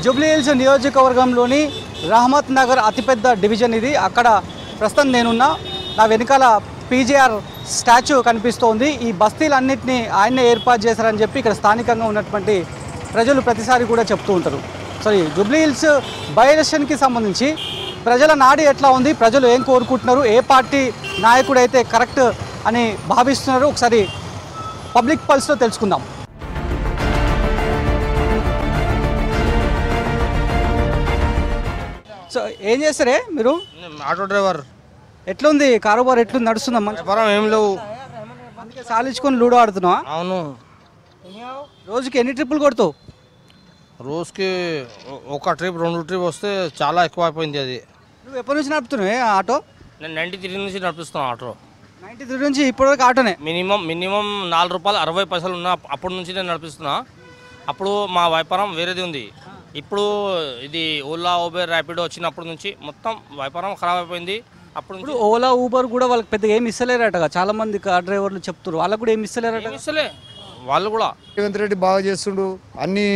జూబ్లీహిల్స్ నియోజకవర్గంలోని రహమత్ నగర్ అతిపెద్ద డివిజన్ ఇది. అక్కడ ప్రస్తుతం నేనున్నా. నా వెనకాల పీజీఆర్ స్టాచ్యూ కనిపిస్తోంది. ఈ బస్తీలన్నింటినీ ఆయనే ఏర్పాటు చేశారని చెప్పి ఇక్కడ స్థానికంగా ఉన్నటువంటి ప్రజలు ప్రతిసారి కూడా చెప్తూ ఉంటారు. సరే, జూబ్లీహిల్స్ బై ఎలక్షన్కి సంబంధించి ప్రజల నాడి ఎట్లా ఉంది, ప్రజలు ఏం కోరుకుంటున్నారు, ఏ పార్టీ నాయకుడు అయితే కరెక్ట్ అని భావిస్తున్నారు, ఒకసారి పబ్లిక్ పల్స్లో తెలుసుకుందాం. సో ఏం చేస్తారే మీరు? Auto driver. ఎట్లుంది కారోబార్, ఎట్లుంది, నడుస్తుందమ్మా? వ్యాపారం ఏం లేవు, అందుకే సాలించుకొని లూడో ఆడుతున్నావా? అవును. రోజుకి ఎన్ని ట్రిప్పులు కొడుతావు? రోజుకి ఒక ట్రిప్ 2 ట్రిప్ వస్తే చాలా ఎక్కువ అయిపోయింది అది. నువ్వు ఎప్పటి నుంచి నడుపుతున్నావు ఆటో? నేను 93 నుంచి నడిపిస్తున్నాను ఆటో. 93 నుంచి ఇప్పటివరకు ఆటోనే? మినిమం 4 రూపాయలు 60 పైసలు ఉన్న అప్పటి నుంచి నేను నడిపిస్తున్నా. అప్పుడు మా వ్యాపారం వేరేది ఉంది. ఇప్పుడు ఇది ఓలా, ఊబర్, ర్యాపిడో వచ్చినప్పటి నుంచి మొత్తం వ్యాపారం ఖరాబ్ అయిపోయింది. అప్పుడు ఓలా, ఊబర్ కూడా వాళ్ళకి పెద్దగా ఏమి ఇస్తలేరట. చాలా మంది కార్ డ్రైవర్లు చెప్తారు, వాళ్ళకు కూడా ఏమి ఇస్తలేరట. ఇస్తలే వాళ్ళు కూడా. రేవంత్ రెడ్డి బాగా చేస్తుండు. అన్నీ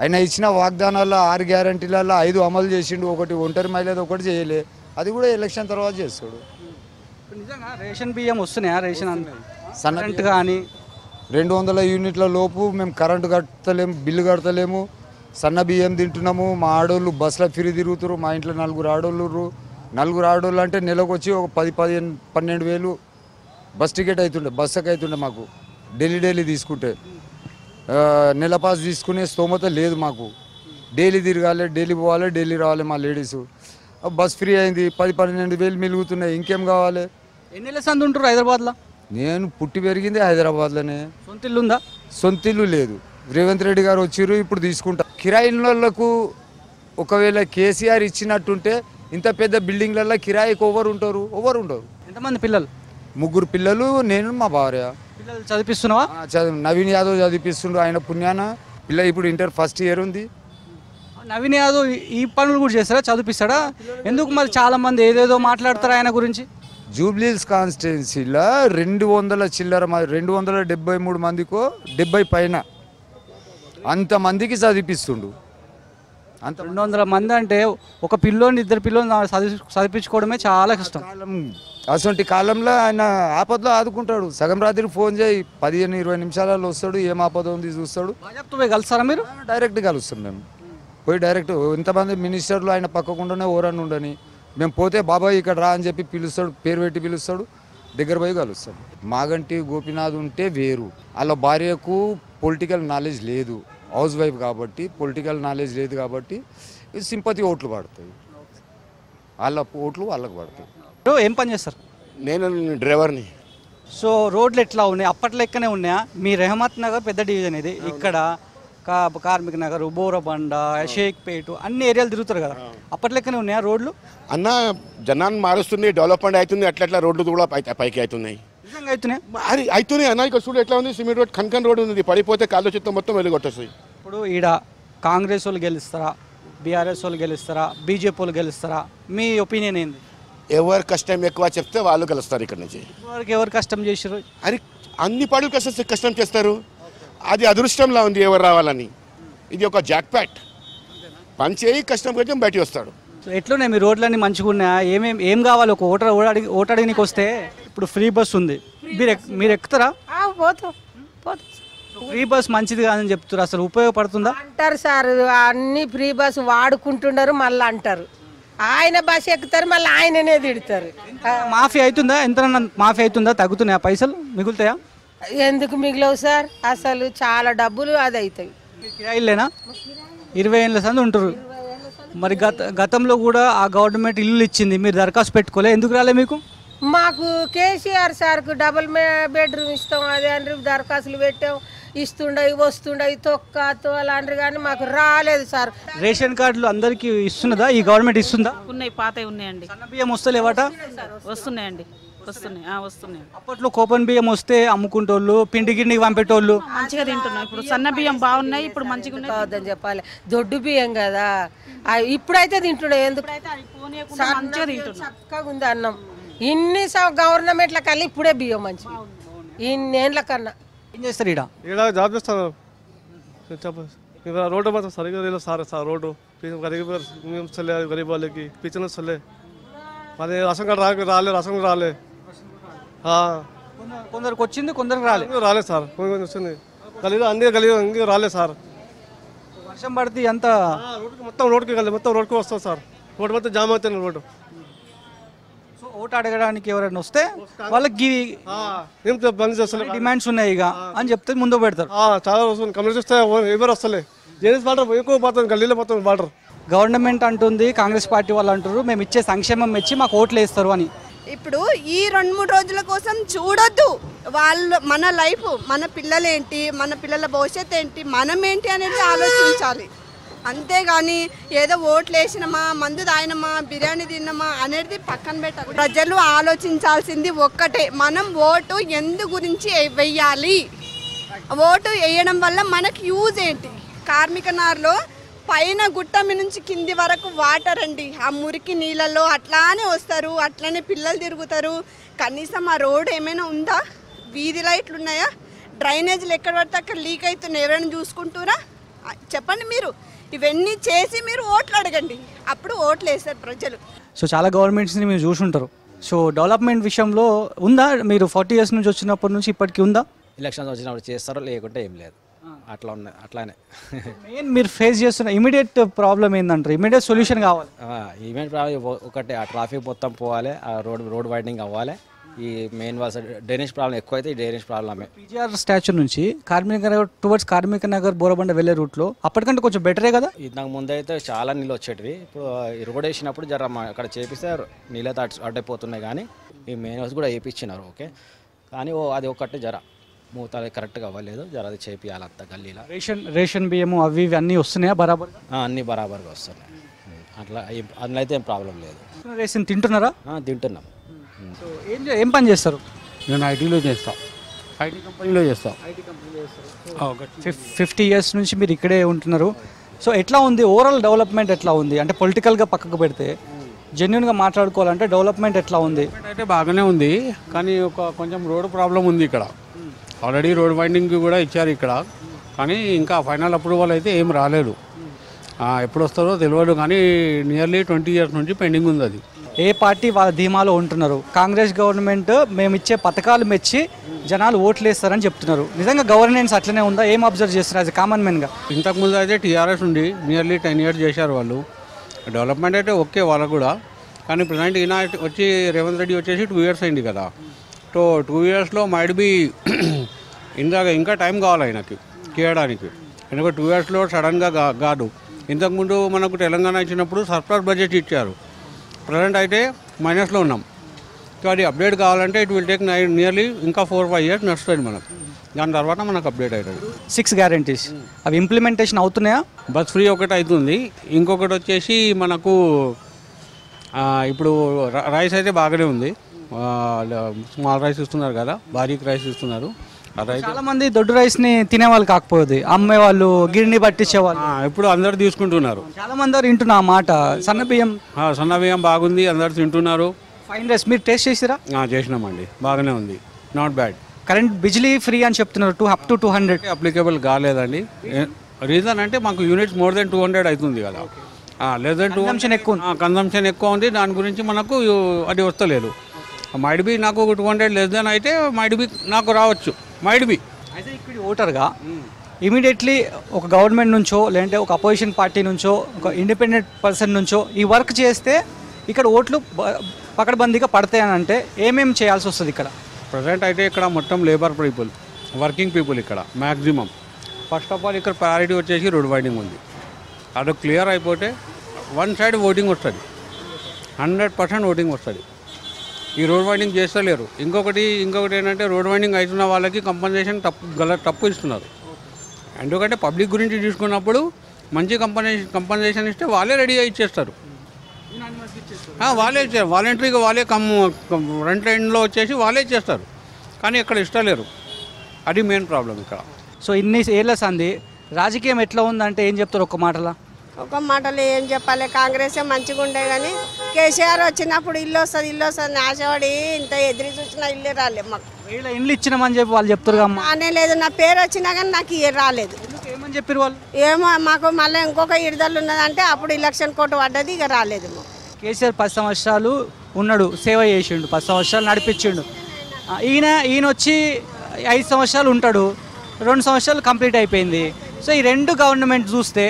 ఆయన ఇచ్చిన వాగ్దానాల్లో 6 గ్యారంటీలలో 5 అమలు చేసిండు. ఒకటి ఒంటరి మహిళది ఒకటి చేయలే, అది కూడా ఎలక్షన్ తర్వాత చేస్తాడు. నిజంగా రేషన్ బియ్యం వస్తున్నాయా? రేషన్ సన్నట్ కానీ 200 యూనిట్ల లోపు మేము కరెంటు కట్టలేము, బిల్లు కడతలేము. సన్న బియ్యం తింటున్నాము. మా ఆడోళ్ళు బస్సులో ఫిరి తిరుగుతారు. మా ఇంట్లో 4 ఆడోళ్ళు. 4 ఆడోళ్ళు అంటే నెలకు వచ్చి ఒక 10-12 వేలు బస్ టికెట్ అవుతుండే, బస్సుకి అవుతుండే మాకు. డైలీ తీసుకుంటే నెల పాస్ తీసుకునే స్తోమత లేదు మాకు. డైలీ తిరగాలి, డైలీ పోవాలి, డైలీ రావాలి. మా లేడీసు బస్ ఫ్రీ అయింది, 10-12 వేలు మిలుగుతున్నాయి. ఇంకేం కావాలి? ఎన్ని నెలల సంది ఉంటారు హైదరాబాద్లో? నేను పుట్టి పెరిగింది హైదరాబాద్లోనే. సొంత ఇల్లు ఉందా? సొంత ఇల్లు లేదు. రేవంత్ రెడ్డి గారు వచ్చిర్రు, ఇప్పుడు తీసుకుంటా. కిరాయిలకు ఒకవేళ కేసీఆర్ ఇచ్చినట్టుంటే ఇంత పెద్ద బిల్డింగ్లలో కిరాయికి ఎవరు ఉంటారు? ఎంతమంది పిల్లలు? 3 పిల్లలు, నేను, మా భార్య. పిల్లలు చదివిస్తున్నావా? నవీన్ యాదవ్ చదివిస్తుండు, ఆయన పుణ్యాన. పిల్ల ఇప్పుడు ఇంటర్ ఫస్ట్ ఇయర్ ఉంది. నవీన్ యాదవ్ ఈ పనులు కూడా చేస్తారా, చదివిస్తాడా? ఎందుకు మరి చాలా మంది ఏదేదో మాట్లాడతారు ఆయన గురించి? జూబ్లీహిల్స్ కాన్స్టిట్యున్సీలో 200 చిల్లర 273 మందికో 70 పైన అంతమందికి చదివిస్తుండు. అంత 200 మంది అంటే ఒక పిల్లోని 2 పిల్లోని చదివించుకోవడమే చాలా కష్టం. అటువంటి కాలంలో ఆయన ఆపదలో ఆదుకుంటాడు. సగం రాత్రి ఫోన్ చేయి, 15-20 నిమిషాలలో వస్తాడు. ఏం ఆపద ఉంది చూస్తాడు. పోయి కలుస్తారా మీరు? డైరెక్ట్ కలుస్తాం మేము. పోయి డైరెక్ట్ ఎంతమంది మినిస్టర్లు ఆయన పక్కకుండానే ఓరని ఉండని, మేము పోతే బాబాయ్ ఇక్కడ రా అని చెప్పి పిలుస్తాడు, పేరు పెట్టి పిలుస్తాడు, దగ్గర పోయి కలుస్తాం. మాగంటి గోపీనాథ్ ఉంటే వేరు. వాళ్ళ భార్యకు పొలిటికల్ నాలెడ్జ్ లేదు, హౌస్ వైఫ్ కాబట్టి. పొలిటికల్ నాలెడ్జ్ లేదు కాబట్టి సింపతి ఓట్లు పడతాయి. వాళ్ళ ఓట్లు వాళ్ళకు పడతాయి. ఏం పని చేస్తారు? నేను డ్రైవర్ని. సో రోడ్లు ఎట్లా ఉన్నాయి? అప్పట్లో లెక్కనే ఉన్నాయా? మీ రెహమత్ నగర్ పెద్ద డివిజన్ ఇది. ఇక్కడ కార్మిక నగర్, బోరబండ, షేక్పేట అన్ని ఏరియాలు తిరుగుతారు కదా, అప్పటి లెక్కనే ఉన్నాయా రోడ్లు? అన్న జనాన్ని మారుస్తుంది, డెవలప్మెంట్ అవుతుంది, అట్లా రోడ్లు కూడా పైకి అవుతున్నాయి. నిజంగా అవుతున్నాయి? అది అవుతున్నాయి అన్న. ఇక్కడ చూడు ఎట్లా ఉంది, సిమెంట్ రోడ్, కన్కన్ రోడ్ ఉంది. పడిపోతే కాళ్ళు చిత్తం మొత్తం వెలుగొట్టేస్తాయి. ఇప్పుడు ఈడ కాంగ్రెస్ వాళ్ళు గెలుస్తారా, బీఆర్ఎస్ వాళ్ళు గెలుస్తారా, బీజేపీ వాళ్ళు గెలుస్తారా? మీ ఒపీనియన్ ఏంది? ఎవరు కష్టం ఎక్కువ చెప్తే వాళ్ళు గెలుస్తారు ఇక్కడ నుంచి. ఎవరు కష్టం చేసారు? అది అన్ని పార్టీలు కష్టం చేస్తారు. అది అదృష్టంలా ఉంది ఎవరు రావాలని. ఇది ఒక జాక్ ప్యాట్. పని చేయి, కష్టం కొంచెం బయటికి వస్తాడు. ఎట్లున్నాయి మీ రోడ్లన్నీ మంచిగా ఉన్నాయా? ఏం కావాలి? ఒక ఓటు అడిగినకి వస్తే ఇప్పుడు ఫ్రీ బస్ ఉంది, మీరు ఎక్కుతారా? ఫ్రీ బస్ మంచిది కాదని చెప్తారు, అసలు ఉపయోగపడుతుందా అంటారు సార్. అన్ని ఫ్రీ బస్ వాడుకుంటున్నారు, మళ్ళీ అంటారు. ఆయన బస్ ఎక్కుతారు, మళ్ళీ ఆయననే తిడతారు. మాఫీ అవుతుందా? ఎంత మాఫీ అవుతుందా? తగ్గుతున్నాయా? పైసలు మిగులుతాయా? ఎందుకు మిగిలవు సార్? అసలు చాలా డబ్బులు అది అవుతాయి. కిరాయిలేనా? 20 ఏళ్ళ సంది ఉంటారు. మరి గతంలో కూడా ఆ గవర్నమెంట్ ఇల్లు ఇచ్చింది, మీరు దరఖాస్తు పెట్టుకోలే, ఎందుకు రాలే మీకు? మాకు కేసీఆర్ సార్కు డబుల్ బెడ్రూమ్ ఇస్తాం అది అని దరఖాస్తులు పెట్టాం. ఇస్తుండయి వస్తుండయి తొక్కతో అలాంటివి, కానీ మాకు రాలేదు సార్. రేషన్ కార్డులు అందరికీ ఇస్తున్నదా ఈ గవర్నమెంట్? ఇస్తుందా? ఉన్నాయి, పాతవి ఉన్నాయండి. సన్న బియ్యం వస్తలేవాట? వస్తున్నాయండి, వస్తున్నాయి. అప్పట్లో కూపన్ బియ్యం వస్తే అమ్ముకుంటోళ్ళు, పిండి గిన్నెకి పంపేటోళ్ళు మంచిగా తింటున్నాం. ఇప్పుడు సన్న బియ్యం బాగున్నాయి, ఇప్పుడు మంచిగా కావద్దని చెప్పాలి. దొడ్డు బియ్యం కదా, ఇప్పుడైతే తింటుండే. ఎందుకు మంచిగా తింటున్నాం, చక్కగా ఉంది అన్నం. ఇన్ని గవర్నమెంట్ల కల్లా ఇప్పుడే బియ్యం మంచిగా, ఇన్నేళ్ళ కన్నా. ఏం చేస్తారు? ఇక్కడ జాబ్ చేస్తాను. ఇంకా రోడ్డు మాత్రం సరిగ్గా లేదు సార్ రోడ్డు గరీబ్ మేము చల్లే గరీబ్ వాళ్ళకి పిచ్చిన చల్లే మరి రసం కార్డు రాసం రాలే కొందరికి వచ్చింది, కొందరికి రాలేదు. రాలేదు సార్, కొంచెం వచ్చింది గలీలో అన్ని గలీలో ఇంకా రాలేదు సార్. వర్షం పడితే ఎంత రోడ్డుకి మొత్తం రోడ్డుకి వస్తాం సార్. రోడ్డు మొత్తం జామ్ అవుతుంది రోడ్డు. సో ఓటు అడగడానికి ఎవరైనా వస్తే వాళ్ళకి ఏం బంద్ చేస్తలే, డిమాండ్స్ ఉన్నాయి ఇక అని చెప్తే ముందు పెడతారు. చాలా వస్తుంది కంప్లైంట్ వస్తే ఎవరు వస్తలే. జేఎస్ వాటర్ ఎక్కువ పోతుంది, గల్లీలో పోతుంది వాటర్. గవర్నమెంట్ అంటుంది, కాంగ్రెస్ పార్టీ వాళ్ళు అంటారు మేము ఇచ్చే సంక్షేమం ఇచ్చి మాకు ఓట్లు వేస్తారు అని. ఇప్పుడు ఈ 2-3 రోజుల కోసం చూడొద్దు. వాళ్ళు మన లైఫ్, మన పిల్లలేంటి, మన పిల్లల భవిష్యత్తు ఏంటి, మనం ఏంటి అనేది ఆలోచించాలి. అంతేగాని ఏదో ఓట్లు వేసినామా, మందు తాగినమా, బిర్యానీ తిన్నామా అనేది పక్కన పెట్టాలి. ప్రజలు ఆలోచించాల్సింది ఒక్కటే, మనం ఓటు ఎందు గురించి వెయ్యాలి, ఓటు వేయడం వల్ల మనకి యూజ్ ఏంటి. కార్మిక నార్లో పైన గుట్ట నుంచి కింది వరకు వాటర్ అండి. ఆ మురికి నీళ్ళల్లో అట్లానే వస్తారు, అట్లనే పిల్లలు తిరుగుతారు. కనీసం ఆ రోడ్ ఏమైనా ఉందా? వీధి లైట్లు ఉన్నాయా? డ్రైనేజీలు ఎక్కడ పడితే అక్కడ లీక్ అవుతున్నాయి, ఎవరైనా చూసుకుంటారా? చెప్పండి. మీరు ఇవన్నీ చేసి మీరు ఓట్లు అడగండి, అప్పుడు ఓట్లు వేస్తారు ప్రజలు. సో చాలా గవర్నమెంట్స్ని మీరు చూసుంటారు. సో డెవలప్మెంట్ విషయంలో ఉందా? మీరు 40 years నుంచి వచ్చినప్పటి నుంచి ఇప్పటికీ ఉందా? ఎలక్షన్స్ వచ్చినప్పుడు చేస్తారో లేకుంటే ఏం లేదు, అట్లా ఉన్నాయి. అట్లానే మెయిన్ మీరు ఫేస్ చేస్తున్న ఇమీడియట్ ప్రాబ్లం ఏంటంటారు? ఇమీడియట్ సొల్యూషన్ కావాలి. ఈవెంట్ ప్రాబ్లం ఒకటే, ఆ ట్రాఫిక్ మొత్తం పోవాలి, ఆ రోడ్ వైడనింగ్ అవ్వాలి. ఈ మెయిన్ వాస డ్రైనేజ్ ప్రాబ్లం ఎక్కువైతే ఈ డ్రైనేజ్ ప్రాబ్లమే. పీజీఆర్ స్టాచ్యూ నుంచి కార్మిక నగర్ టువర్డ్స్ కార్మిక నగర్ బోరబండ వెళ్ళే రూట్లో అప్పటికంటే కొంచెం బెటరే కదా? ఇంతకు ముందు అయితే చాలా నీళ్ళు వచ్చేటివి. ఇప్పుడు రోడ్ వేసినప్పుడు జర అక్కడ చేపిస్తే నీళ్ళతో అడ్డైపోతున్నాయి. కానీ ఈ మెయిన్ హౌస్ కూడా వేయించినారు, ఓకే. కానీ అది ఒకటి జర మూతాలు కరెక్ట్గా అవ్వలేదు, జర అది చేపియాలి అంత గల్లీలో. రేషన్ బియ్యము అవి ఇవి అన్నీ వస్తున్నాయా బరాబర్? అన్నీ బరాబర్గా వస్తున్నాయి. అట్లా అందులో అయితే ఏం ప్రాబ్లం లేదు. రేషన్ తింటున్నారా? తింటున్నాం. సో ఏం పని చేస్తారు? నేను ఐటీలో చేస్తాను, ఐటీ కంపెనీలో చేస్తాను. 50 years నుంచి మీరు ఇక్కడే ఉంటున్నారు. సో ఎట్లా ఉంది ఓవరాల్ డెవలప్మెంట్ ఎట్లా ఉంది? అంటే పొలిటికల్గా పక్కకు పెడితే జెన్యున్గా మాట్లాడుకోవాలంటే డెవలప్మెంట్ ఎట్లా ఉంది? అయితే బాగానే ఉంది, కానీ కొంచెం రోడ్ ప్రాబ్లం ఉంది ఇక్కడ. ఆల్రెడీ రోడ్ వైండింగ్ కూడా ఇచ్చారు ఇక్కడ, కానీ ఇంకా ఫైనల్ అప్రూవల్ అయితే ఏం రాలేదు. ఎప్పుడు వస్తుందో తెలియదు, కానీ నియర్లీ 20 years నుంచి పెండింగ్ ఉంది అది. ఏ పార్టీ వాళ్ళ ధీమాలో ఉంటున్నారు. కాంగ్రెస్ గవర్నమెంట్ మేము ఇచ్చే పథకాలు మెచ్చి జనాలు ఓట్లు వేస్తారని చెప్తున్నారు. నిజంగా గవర్నెన్స్ అట్లనే ఉందా? ఏం అబ్జర్వ్ చేస్తారు యాజ్ ఎ కామన్ మ్యాన్గా? ఇంతకుముందు అయితే టీఆర్ఎస్ ఉండి నియర్లీ 10 years చేశారు వాళ్ళు. డెవలప్మెంట్ అయితే ఓకే వాళ్ళకు కూడా, కానీ ప్రజెంట్ ఈయన వచ్చి రేవంత్ రెడ్డి వచ్చేసి 2 years అయింది కదా. సో 2 yearsలో మైడ్ బి ఇంకా టైం కావాలి ఆయనకి చేయడానికి. ఎందుకంటే 2 yearsలో సడన్గా కాదు. ఇంతకుముందు మనకు తెలంగాణ ఇచ్చినప్పుడు సర్ప్లస్ బడ్జెట్ ఇచ్చారు, ప్రజెంట్ అయితే మైనస్లో ఉన్నాం. సో అది అప్డేట్ కావాలంటే ఇట్ విల్ టేక్ నియర్లీ ఇంకా 4-5 years నడుస్తుంది మనకు. దాని తర్వాత మనకు అప్డేట్ అవుతుంది. 6 guarantees అవి ఇంప్లిమెంటేషన్ అవుతున్నాయా? బస్ ఫ్రీ ఒకటి అవుతుంది, ఇంకొకటి వచ్చేసి మనకు ఇప్పుడు రైస్ అయితే బాగానే ఉంది. స్మాల్ రైస్ ఇస్తున్నారు కదా, బారీక్ రైస్ ఇస్తున్నారు. చాలా మంది దొడ్డు రైస్ ని తినేవాళ్ళు కాకపోతే అమ్మేవాళ్ళు, గిరిని పట్టించేవాళ్ళు ఇప్పుడు అందరు తీసుకుంటున్నారు. చాలా మంది వింటున్నా ఆ మాట. సన్న బియ్యం బాగుంది, అందరు తింటున్నారు. ఫైన్ రైస్ మీరు టేస్ట్ చేసిరా? చేసినామండి, బాగానే ఉంది, నాట్ బ్యాడ్. కరెంట్ బిజిలీ ఫ్రీ అని చెప్తున్నారు, up to 200 అప్లికేబుల్ కాలేదండి. రీజన్ అంటే మాకు యూనిట్స్ more than 200 అవుతుంది కదా, లెస్ దెన్ 200 కన్సంప్షన్ ఎక్కువ ఉంది. దాని గురించి మనకు అది వస్తలేదు. మైడ్ బి నాకు 200 లెస్ దెన్ అయితే మైడ్ బి నాకు రావచ్చు, మైడ్ బి. అయితే ఇక్కడ ఓటర్గా ఇమీడియట్లీ ఒక గవర్నమెంట్ నుంచో లేదంటే ఒక అపోజిషన్ పార్టీ నుంచో ఒక ఇండిపెండెంట్ పర్సన్ నుంచో ఈ వర్క్ చేస్తే ఇక్కడ ఓట్లు పకడ్బందీగా పడతాయని అంటే ఏమేమి చేయాల్సి వస్తుంది ఇక్కడ? ప్రజెంట్ అయితే ఇక్కడ మొత్తం లేబర్ పీపుల్, వర్కింగ్ పీపుల్ ఇక్కడ మ్యాక్సిమం. ఫస్ట్ ఆఫ్ ఆల్ ఇక్కడ ప్రయారిటీ వచ్చేసి రోడ్ వైడింగ్ ఉంది. అది క్లియర్ అయిపోతే వన్ సైడ్ ఓటింగ్ వస్తుంది, 100% ఓటింగ్ వస్తుంది. ఈ రోడ్ వైండింగ్ చేస్తలేరు. ఇంకొకటి ఏంటంటే రోడ్ వైండింగ్ అవుతున్న వాళ్ళకి కంపన్సేషన్ తప్పు ఇస్తున్నారు. ఎందుకంటే పబ్లిక్ గురించి చూసుకున్నప్పుడు మంచి కంపన్సేషన్ ఇస్తే వాళ్ళే రెడీగా ఇచ్చేస్తారు. వాళ్ళే ఇచ్చారు, వాలంటరీగా వాళ్ళే ఫ్రంట్ ఎండ్లో వచ్చేసి వాళ్ళే ఇచ్చేస్తారు. కానీ ఇక్కడ ఇష్టలేరు, అది మెయిన్ ప్రాబ్లం ఇక్కడ. సో ఇన్ని ఏళ్ళ సంది రాజకీయం ఎట్లా ఉందంటే ఏం చెప్తారు ఒక మాటలా? ఒక మాటలో ఏం చెప్పాలి, కాంగ్రెసే మంచిగా ఉండే కానీ కేసీఆర్ వచ్చినప్పుడు ఇల్లు వస్తుంది ఆశపడి ఇంత ఎదురు చూసినా ఇల్లే రాలేదు మాకు. ఇండ్లు ఇచ్చినామని చెప్పి వాళ్ళు చెప్తారు. అనే లేదు, నా పేరు వచ్చినా కానీ నాకు రాలేదు. ఏమని చెప్పారు వాళ్ళు? ఏమో మాకు మళ్ళీ ఇంకొక విడుదల ఉన్నదంటే అప్పుడు ఎలక్షన్ కోర్టు పడ్డది, ఇక రాలేదు. కేసీఆర్ 10 సంవత్సరాలు ఉన్నాడు, సేవ చేసిండు, 10 సంవత్సరాలు నడిపించిండు. ఈయన వచ్చి 5 సంవత్సరాలు ఉంటాడు, 2 సంవత్సరాలు కంప్లీట్ అయిపోయింది. సో ఈ 2 గవర్నమెంట్ చూస్తే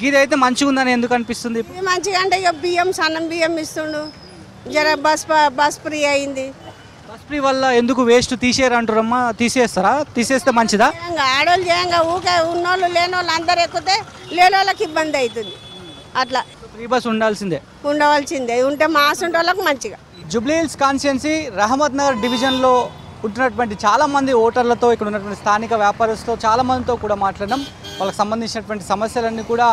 ఇదైతే మంచిగా ఉందని ఎందుకు అనిపిస్తుంది? మంచిగా అంటే ఇక బియ్యం, సన్నం బియ్యం ఇస్తుండు, జర బస్ ఫ్రీ అయింది. బస్ ఫ్రీ వల్ల ఎందుకు వేస్ట్ తీసేయరంటారమ్మా? తీసేస్తారా? తీసేస్తే మంచిదా? ఆడవాళ్ళు చేయంగా ఊకే ఉన్నోళ్ళు లేనోళ్ళు అందరు ఎక్కితే లేని వాళ్ళకి ఇబ్బంది అవుతుంది. అట్లా ఫ్రీ బస్ ఉండవలసిందే, ఉంటే మాసుంటే వాళ్ళకి మంచిగా. జూబ్లీహిల్స్ కాన్స్టిట్యున్సీ రహమత్ నగర్ డివిజన్లో ఉంటున్నటువంటి చాలామంది ఓటర్లతో, ఇక్కడ ఉన్నటువంటి స్థానిక వ్యాపారస్తులతో చాలామందితో కూడా మాట్లాడడం, వాళ్ళకి సంబంధించినటువంటి సమస్యలన్నీ కూడా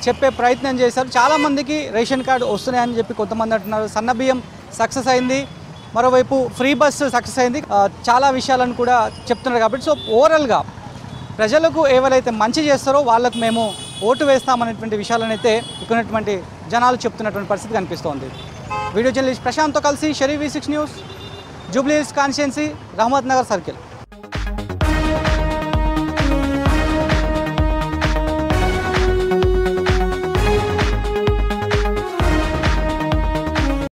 చెప్పే ప్రయత్నం చేశారు. చాలామందికి రేషన్ కార్డు వస్తున్నాయని చెప్పి కొంతమంది అంటున్నారు. సన్న బియ్యం సక్సెస్ అయింది, మరోవైపు ఫ్రీ బస్ సక్సెస్ అయింది, చాలా విషయాలను కూడా చెప్తున్నారు. కాబట్టి సో ఓవరాల్గా ప్రజలకు ఎవరైతే మంచి చేస్తారో వాళ్ళకు మేము ఓటు వేస్తామనేటువంటి విషయాలను అయితే ఇక్కడ ఉన్నటువంటి జనాలు చెప్తున్నటువంటి పరిస్థితి కనిపిస్తోంది. వీడియో జర్నలిస్ట్ ప్రశాంత్తో కలిసి Sharif V6 news, Jubilee Hills constituency, Rahmat Nagar circle.